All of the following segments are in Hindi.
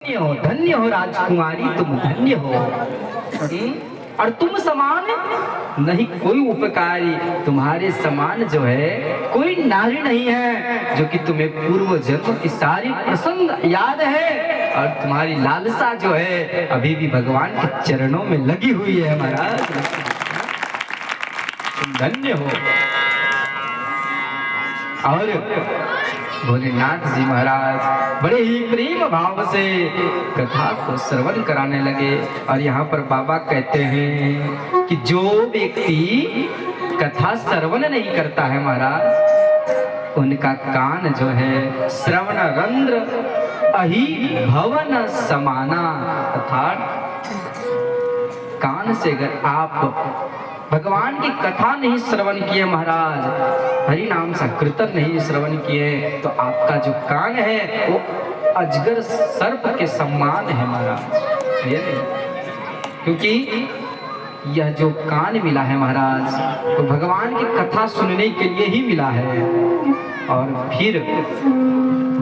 धन्य हो राजकुमारी, तुम धन्य हो। और तुम समान नहीं कोई उपकारी, तुम्हारे समान जो है कोई नारी नहीं है, जो कि तुम्हें पूर्व जन्म की सारी प्रसंग याद है और तुम्हारी लालसा जो है अभी भी भगवान के चरणों में लगी हुई है। महाराज तुम धन्य हो। और भोलेनाथ जी महाराज बड़े ही प्रेम भाव से कथा को श्रवण कराने लगे। और यहाँ पर बाबा कहते हैं कि जो व्यक्ति कथा श्रवण नहीं करता है महाराज, उनका कान जो है श्रवण रंध्र अहि भवन समाना, अर्थात कान से अगर आप भगवान की कथा नहीं श्रवण किए महाराज, हरि नाम संकीर्तन नहीं श्रवण किए, तो आपका जो कान है वो अजगर सर्प के समान है महाराज। ये क्योंकि यह जो कान मिला है महाराज तो भगवान की कथा सुनने के लिए ही मिला है। और फिर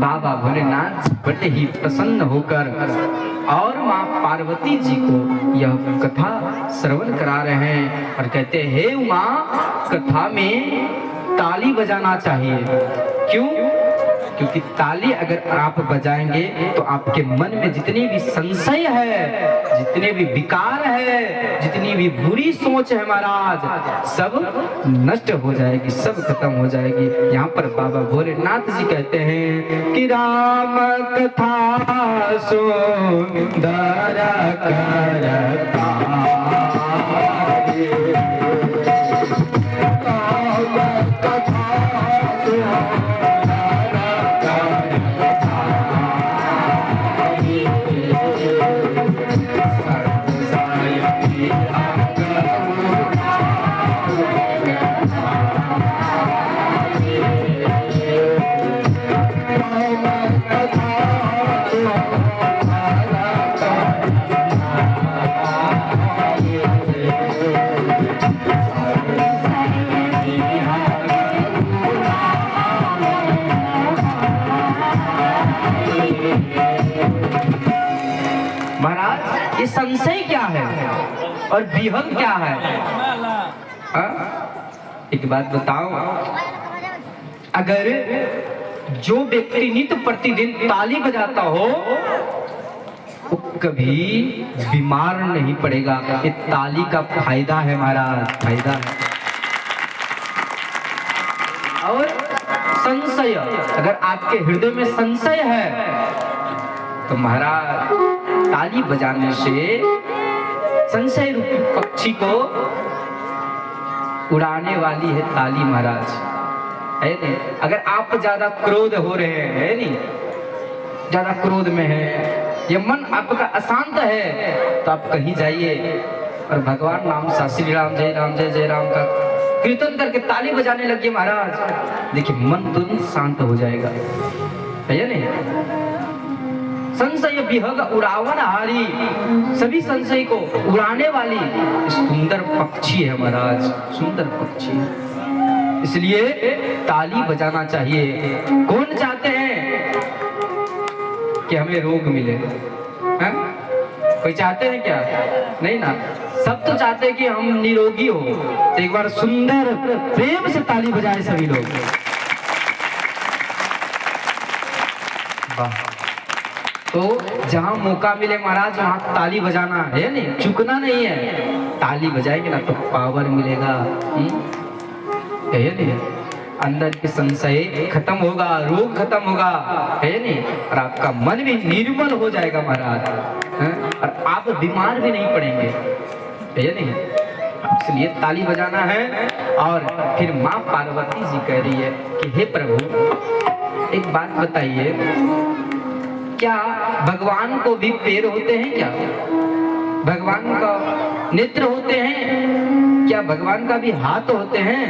बाबा भोलेनाथ बड़े ही प्रसन्न होकर और माँ पार्वती जी को यह कथा श्रवण करा रहे हैं और कहते हैं, हे उमा, कथा में ताली बजाना चाहिए। क्यों? क्योंकि ताली अगर आप बजाएंगे तो आपके मन में जितनी भी संशय है, जितने भी विकार है, जितनी भी बुरी सोच है महाराज, सब नष्ट हो जाएगी, सब खत्म हो जाएगी। यहाँ पर बाबा भोलेनाथ जी कहते हैं कि राम कथा सुंदर करता महाराज, ये संशय क्या है और विहंग क्या है? एक बात बताओ, अगर जो व्यक्ति नित्य प्रतिदिन ताली बजाता हो वो कभी बीमार नहीं पड़ेगा। ये ताली का फायदा है महाराज, फायदा है। और संशय, अगर आपके हृदय में संशय है तो महाराज ताली बजाने से संशय रूपी पक्षी को उड़ाने वाली है ताली महाराज, है नहीं? अगर आप ज्यादा क्रोध हो रहे हैं, है नहीं, ज्यादा क्रोध में है, ये मन आपका अशांत है, तो आप कहीं जाइए और भगवान नाम सा श्री राम जय राम का कीर्तन करके ताली बजाने लगे महाराज, देखिए मन तुरंत शांत हो जाएगा, है नहीं? संशय विहग उड़ावन हारी, सभी संशय को उड़ाने वाली सुंदर पक्षी है महाराज, सुंदर पक्षी। इसलिए ताली बजाना चाहिए। कौन चाहते हैं कि हमें रोग मिले? है? कोई चाहते हैं क्या? नहीं ना, सब तो चाहते हैं कि हम निरोगी हो। तो एक बार सुंदर प्रेम से ताली बजाए सभी लोग। वाह। तो जहां मौका मिले महाराज वहां ताली बजाना है, नहीं चुकना नहीं है। ताली बजाएंगे ना तो पावर मिलेगा, है नहीं? अंदर के संशय खत्म होगा, रोग खत्म होगा, है नहीं? और आपका मन भी निर्मल हो जाएगा महाराज, और आप बीमार भी नहीं पड़ेंगे, है नहीं? इसलिए ताली बजाना है। और फिर माँ पार्वती जी कह रही है कि हे प्रभु, एक बात बताइए, क्या भगवान को भी पैर होते हैं? क्या भगवान का नेत्र होते हैं? क्या भगवान का भी हाथ होते हैं?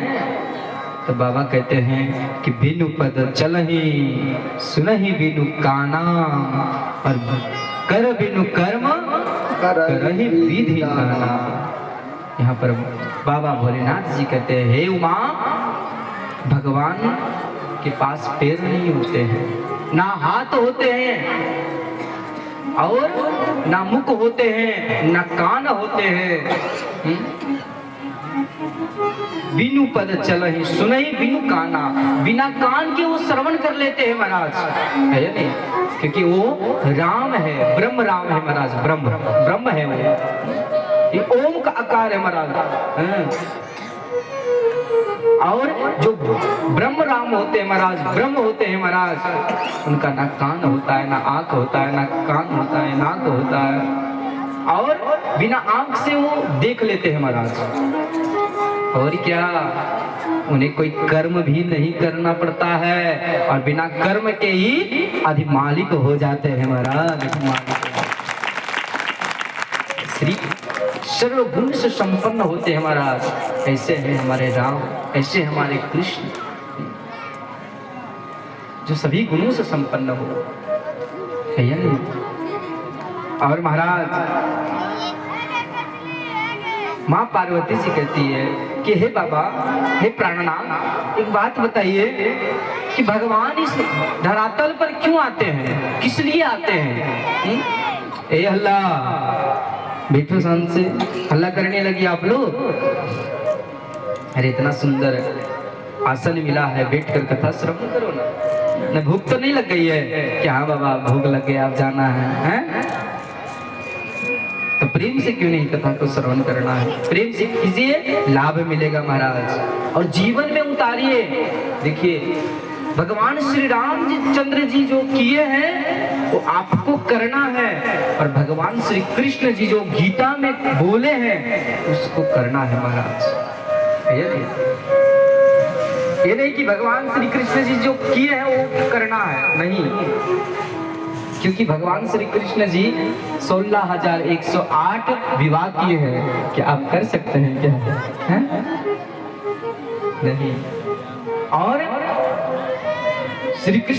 तो बाबा कहते हैं कि बिनु पद चलहि सुनहि बिनु काना, और कर बिनु कर्म करहि विधि नाना। यहाँ पर बाबा भोलेनाथ जी कहते हैं, हे उमा, भगवान के पास पैर नहीं होते हैं, ना हाथ होते हैं, और ना मुख होते हैं ना कान होते हैं। बिनु पद चलहि सुनहि बिनु काना, बिना कान के वो श्रवण कर लेते हैं महाराज, है या नहीं? क्योंकि वो राम है, ब्रह्म राम है महाराज, ब्रह्म है वो, ये ओम का आकार है महाराज। और जो ब्रह्म राम होते हैं महाराज, ब्रह्म होते हैं महाराज, उनका ना कान होता है, ना आंख होता है, ना कान होता है, नाक होता है, और बिना आंख से वो देख लेते हैं महाराज। और क्या, उन्हें कोई कर्म भी नहीं करना पड़ता है और बिना कर्म के ही आदि मालिक हो जाते हैं महाराज। श्री सर्वगुण से संपन्न होते हैं महाराज। ऐसे हैं हमारे राम, ऐसे हमारे कृष्ण, जो सभी गुणों से संपन्न हो, है या नहीं? और महाराज माँ पार्वती जी कहती है कि हे बाबा, हे प्राणनाथ, एक बात बताइए कि भगवान इस धरातल पर क्यों आते हैं, किस लिए आते हैं? ए अल्लाह, बैठो शांत से, हल्ला करने लगी आप लोग। अरे इतना सुंदर आसन मिला है, बैठकर कथा श्रवण करो ना। भूख तो नहीं लग गई है कि हाँ बाबा भूख लग गई, आप जाना है? तो प्रेम से क्यों नहीं कथा को श्रवण करना है? प्रेम से कीजिए, लाभ मिलेगा महाराज, और जीवन में उतारिए। देखिए भगवान श्री राम जी चंद्र जी जो किए हैं वो आपको करना है, और भगवान श्री कृष्ण जी जो गीता में बोले हैं उसको करना है महाराज। ये नहीं कि भगवान श्री कृष्ण जी जो किए हैं वो करना है, नहीं, क्योंकि भगवान श्री कृष्ण जी 16,108 विवाह किए हैं। क्या आप कर सकते हैं क्या? है? नहीं। और श्री कृष्ण